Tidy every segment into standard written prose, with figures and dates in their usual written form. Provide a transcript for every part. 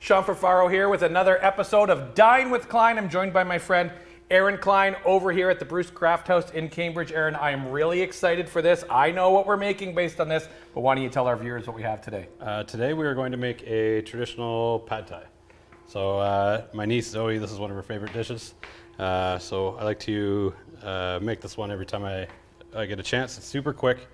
Sean Furfaro here with another episode of Dine with Clyne. I'm joined by my friend Aaron Clyne over here at the Bruce Craft House in Cambridge. Aaron, I am really excited for this. I know what we're making based on this, but why don't you tell our viewers what we have today? Today we are going to make a traditional pad thai. So my niece Zoe, this is one of her favorite dishes. So I like to make this one every time I get a chance. It's super quick.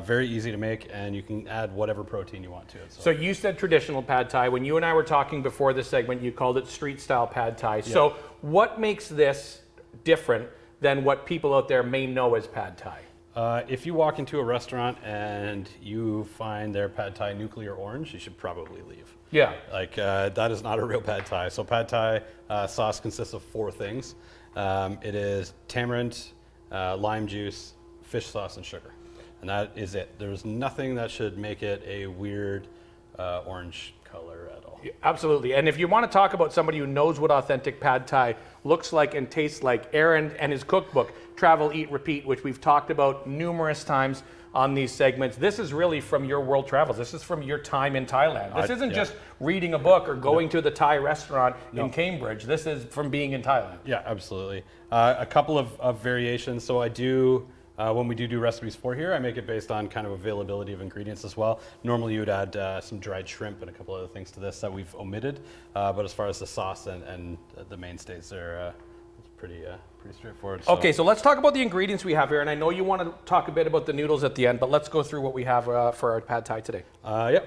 Very easy to make, and you can add whatever protein you want to it. So you said traditional pad thai. When you and I were talking before this segment, you called it street style pad thai. Yeah. So what makes this different than what people out there may know as pad thai? If you walk into a restaurant and you find their pad thai nuclear orange, you should probably leave. Yeah. Like that is not a real pad thai. So pad thai sauce consists of 4 things. It is tamarind, lime juice, fish sauce, and sugar. And that is it. There's nothing that should make it a weird orange color at all. Absolutely. And if you want to talk about somebody who knows what authentic pad thai looks like and tastes like, Aaron and his cookbook, Travel, Eat, Repeat, which we've talked about numerous times on these segments. This is really from your world travels. This is from your time in Thailand. This isn't just reading a book or going to the Thai restaurant in Cambridge. This is from being in Thailand. Yeah, absolutely. A couple of variations. So I do... when we do recipes for here, I make it based on kind of availability of ingredients as well. Normally you would add some dried shrimp and a couple other things to this that we've omitted. But as far as the sauce and the mainstays, they're it's pretty straightforward. So. Okay, so let's talk about the ingredients we have here. And I know you want to talk a bit about the noodles at the end, but let's go through what we have for our pad thai today.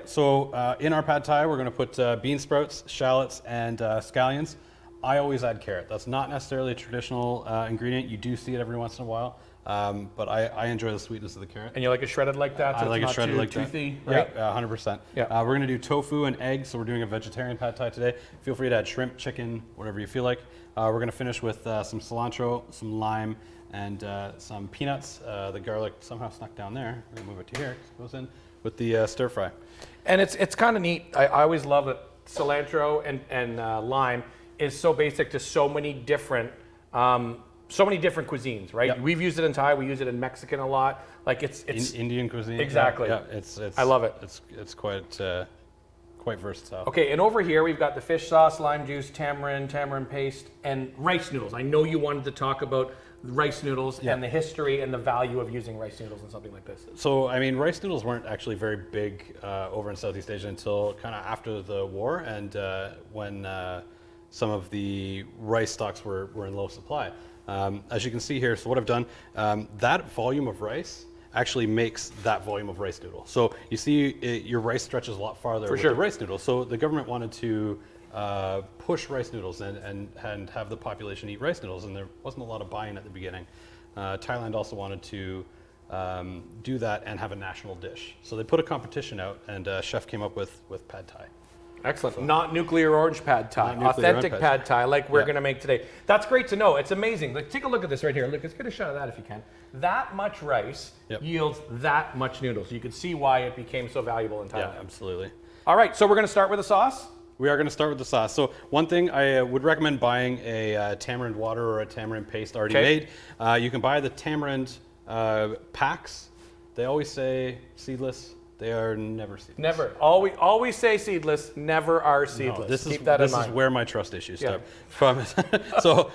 So in our pad thai, we're going to put bean sprouts, shallots, and scallions. I always add carrot. That's not necessarily a traditional ingredient. You do see it every once in a while. But I enjoy the sweetness of the carrot. And you like it shredded like that? So I like it shredded like toothy, that. Right? Yeah, 100%. Yeah. We're going to do tofu and eggs, so we're doing a vegetarian pad thai today. Feel free to add shrimp, chicken, whatever you feel like. We're going to finish with some cilantro, some lime, and some peanuts. The garlic somehow snuck down there. We're going to move it to here. It goes in with the stir fry. And it's kind of neat. I always love it. Cilantro and lime is so basic to so many different cuisines, right? Yep. We've used it in Thai. We use it in Mexican a lot. Like it's Indian cuisine. Exactly. Yeah, it's I love it. It's quite versatile. Okay, and over here we've got the fish sauce, lime juice, tamarind paste, and rice noodles. I know you wanted to talk about rice noodles and the history and the value of using rice noodles in something like this. So, I mean, rice noodles weren't actually very big over in Southeast Asia until kind of after the war and when some of the rice stocks were in low supply. As you can see here, so what I've done, that volume of rice actually makes that volume of rice noodle. So you see your rice stretches a lot farther with the rice noodle. So the government wanted to push rice noodles and have the population eat rice noodles, and there wasn't a lot of buy-in at the beginning. Thailand also wanted to do that and have a national dish. So they put a competition out, and a chef came up with pad thai. Excellent. So, not nuclear orange pad thai, authentic pad thai like we're going to make today. That's great to know. It's amazing. Like, take a look at this right here. Look, let's get a shot of that if you can. That much rice yields that much noodles. You can see why it became so valuable in Thailand. Yeah, absolutely. All right, so we're going to start with the sauce? We are going to start with the sauce. So one thing I would recommend buying a tamarind water or a tamarind paste already made. You can buy the tamarind packs. They always say seedless. They are never seedless. Never. Always say seedless, never are seedless. No, this Keep that in mind. This is where my trust issues start from. So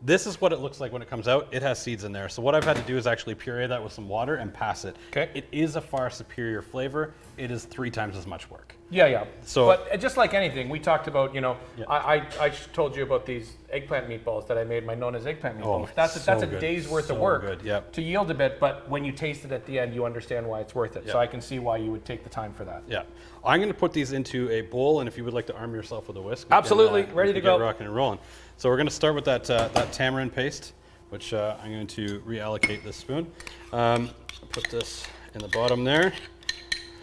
this is what it looks like when it comes out. It has seeds in there. So what I've had to do is actually puree that with some water and pass it. Okay. It is a far superior flavor. It is 3 times as much work. Yeah. So, but just like anything, we talked about, I told you about these eggplant meatballs that I made, my known as eggplant meatballs. That's a day's worth of work to yield a bit, but when you taste it at the end, you understand why it's worth it. So I can see why you would take the time for that. Yeah. I'm going to put these into a bowl, and if you would like to arm yourself with a whisk. Absolutely, ready to go. Get rocking and rolling. So we're going to start with that tamarind paste, which I'm going to reallocate this spoon. Put this in the bottom there.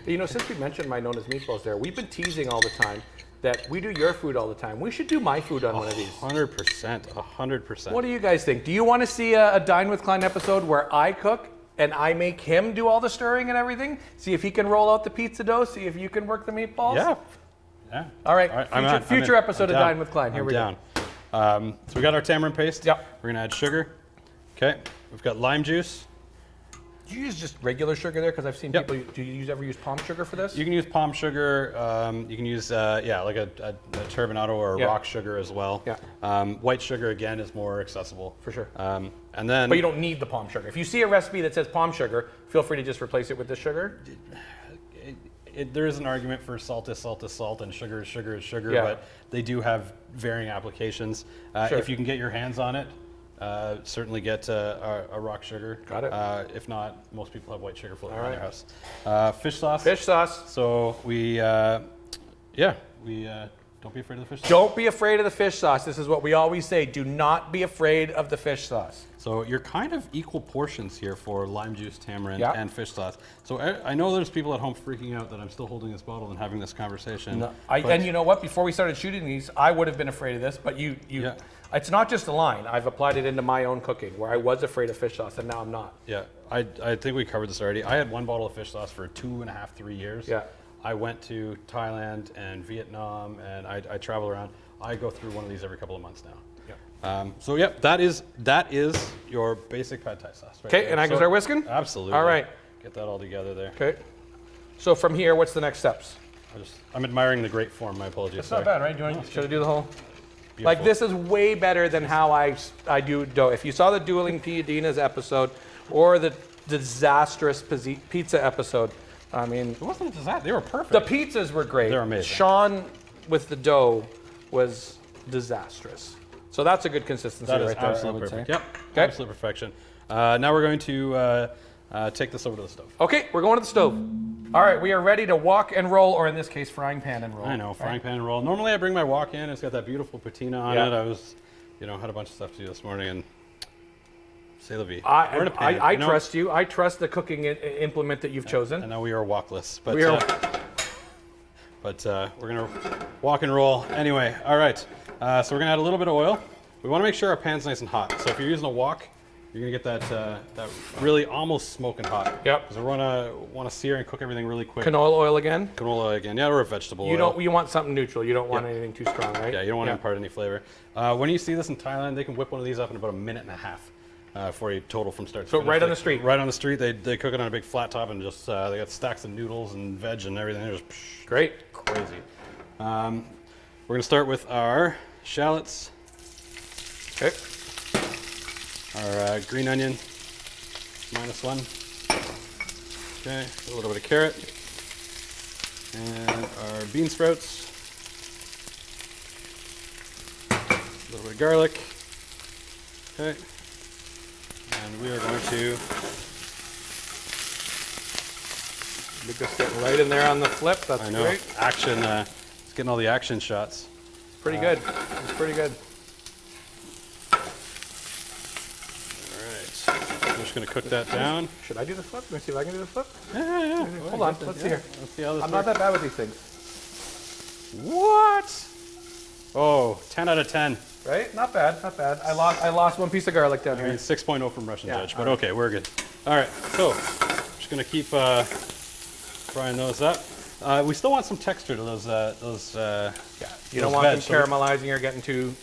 Since we mentioned my known as meatballs there, we've been teasing all the time that we do your food all the time. We should do my food on one of these. 100%. What do you guys think? Do you want to see a Dine with Clyne episode where I cook and I make him do all the stirring and everything? See if he can roll out the pizza dough, see if you can work the meatballs? Yeah. All right, future episode of Dine with Clyne. Here we go. So we got our tamarind paste. Yep. We're going to add sugar. Okay. We've got lime juice. Do you use just regular sugar there? Because I've seen Yep. people. Do you ever use palm sugar for this? You can use palm sugar. You can use like a turbinado or a rock sugar as well. Yeah. White sugar again is more accessible For sure. And then, But you don't need the palm sugar. If you see a recipe that says palm sugar, feel free to just replace it with this sugar. there is an argument for salt is salt is salt and sugar is sugar is sugar, Yeah. but they do have varying applications. Sure. If you can get your hands on it, certainly get a rock sugar. Got it. If not, most people have white sugar floating All in right. their house. Fish sauce. Fish sauce. So we don't be afraid of the fish sauce. Don't be afraid of the fish sauce. This is what we always say. Do not be afraid of the fish sauce. So you're kind of equal portions here for lime juice, tamarind, Yeah. and fish sauce. So I know there's people at home freaking out that I'm still holding this bottle and having this conversation. No, but- and you know what? Before we started shooting these, I would have been afraid of this, but Yeah. it's not just a line. I've applied it into my own cooking where I was afraid of fish sauce and now I'm not. Yeah, I think we covered this already. I had one bottle of fish sauce for 2.5, 3 years. Yeah. I went to Thailand and Vietnam, and I travel around. I go through one of these every couple of months now. Yeah. So yeah, that is your basic pad thai sauce. Right Okay, there. and I can So- start whisking? Absolutely. All right. Get that all together there. Okay. So from here, what's the next steps? I'm admiring the great form. My apologies. It's not bad, right? Should I do the whole? Beautiful. Like this is way better than how I do dough. If you saw the Dueling Piadinas episode or the disastrous pizza episode, I mean, It wasn't a disaster. They were perfect. the pizzas were great. They're amazing. Sean with the dough was disastrous. So that's a good consistency That is right there, I absolutely would perfect. say. Yep. Okay. Absolute perfection. Now we're going to take this over to the stove. Okay, we're going to the stove. All right, we are ready to wok and roll, or in this case, frying pan and roll. I know, frying pan and roll. Normally I bring my wok in. It's got that beautiful patina on Yeah. it. I was, had a bunch of stuff to do this morning, and c'est la vie. We're I, in a pan, I trust you. I trust the cooking implement that you've chosen. And now we are wokless. But, We are- we're going to wok and roll. Anyway, all right. So we're going to add a little bit of oil. We want to make sure our pan's nice and hot. So if you're using a wok, you're going to get that really almost smoking hot. Yep. Because we want to sear and cook everything really quick. Canola oil again. Canola oil again. Yeah, or a vegetable oil. You want something neutral. You don't want anything too strong, right? Yeah, you don't want to impart any flavor. When you see this in Thailand, they can whip one of these up in about 1.5 minutes for you total from start to So finish. right on the street? Right on the street. They cook it on a big flat top and just they got stacks of noodles and veg and everything. They're just Great. crazy. We're going to start with our shallots, Okay. our green onion, -1. Okay, a little bit of carrot, and our bean sprouts. A little bit of garlic. Okay. And we are going to Just getting right in there on the flip. That's I know great. action. It's getting all the action shots. Pretty good. It's pretty good. All right. I'm just going to cook that down. Should I do the flip? Let me see if I can do the flip. Yeah. Hold on. Let's see here. Let's see how this I'm not works. that bad with these things. What? Oh, 10 out of 10. Right? Not bad. Not bad. I lost one piece of garlic down I mean, here. 6.0 from Russian Yeah, Judge, all but right. okay, we're good. All right, so just going to keep frying those up. We still want some texture to those. You don't want them caramelizing or getting too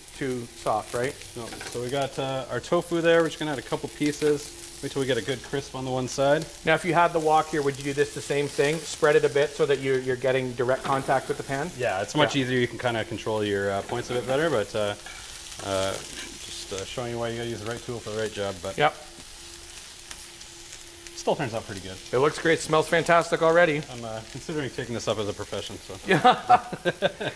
soft, right? No, so we got our tofu there. We're just going to add a couple pieces. Wait till we get a good crisp on the one side. Now, if you had the wok here, would you do this the same thing? Spread it a bit so that you're getting direct contact with the pan? Yeah, it's much easier. You can kind of control your points a bit better, but just showing you why you got to use the right tool for the right job. But Yep. still turns out pretty good. It looks great. Smells fantastic already. I'm considering taking this up as a profession. So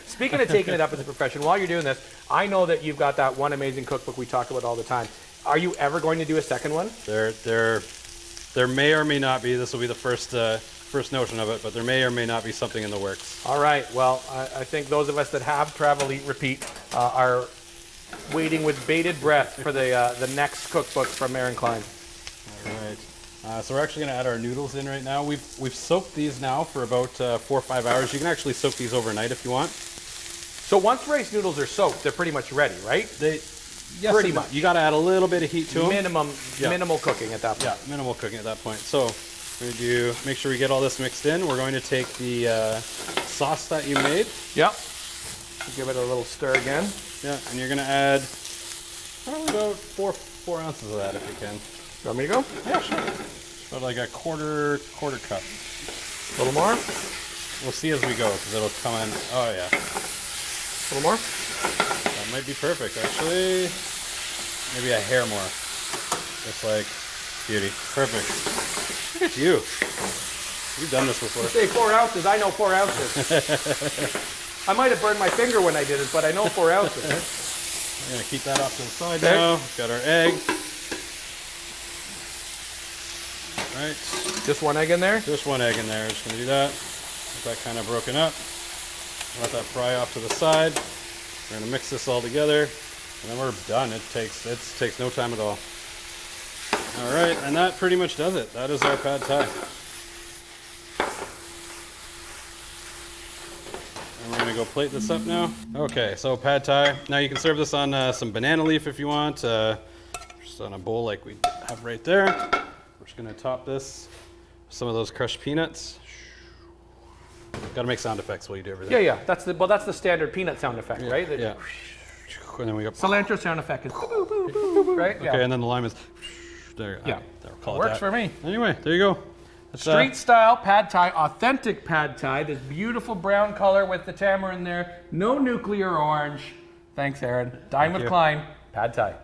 Speaking of taking it up as a profession, while you're doing this, I know that you've got that one amazing cookbook we talk about all the time. Are you ever going to do a second one? there may or may not be. This will be the first notion of it, but there may or may not be something in the works. All right. Well, I think those of us that have Travel, Eat, Repeat are waiting with bated breath for the next cookbook from Clyne. All right. So we're actually going to add our noodles in right now. We've soaked these now for about 4 or 5 hours. You can actually soak these overnight if you want. So once rice noodles are soaked, they're pretty much ready, right? Yes, Pretty much. You got to add a little bit of heat to them. Minimal cooking at that point. Yeah, minimal cooking at that point. So we're going to make sure we get all this mixed in. We're going to take the sauce that you made. Yep. Give it a little stir again. Yeah, and you're going to add probably about 4 ounces of that if you can. You want me to go? Yeah, sure. But like a quarter cup. A little more? We'll see as we go because it'll come in. Oh yeah. A little more? That might be perfect actually. Maybe a hair more. Just like beauty. Perfect. Look at you. You've done this before. You say 4 ounces, I know 4 ounces. I might have burned my finger when I did it, but I know 4 ounces. We're gonna keep that off to the side now. We've got our egg. All right. Just 1 egg in there? Just 1 egg in there. Just gonna do that. Get that kind of broken up. Let that fry off to the side. We're gonna mix this all together, and then we're done. It takes no time at all. All right, and that pretty much does it. That is our pad thai. And we're gonna go plate this up now. Okay, so pad thai. Now you can serve this on some banana leaf if you want. Just on a bowl like we have right there. We're just gonna top this with some of those crushed peanuts. Got to make sound effects while you do everything. Yeah. That's the standard peanut sound effect, right? Yeah. And then we got Cilantro sound effect is boo, boo, boo, boo, right? Okay, and then the lime is there. Yeah. There, we'll call it Works that. for me. Anyway, there you go. That's, Street style pad thai, authentic pad thai. This beautiful brown color with the tamarind there. No nuclear orange. Thanks, Aaron. Dine with you. Clyne, pad thai.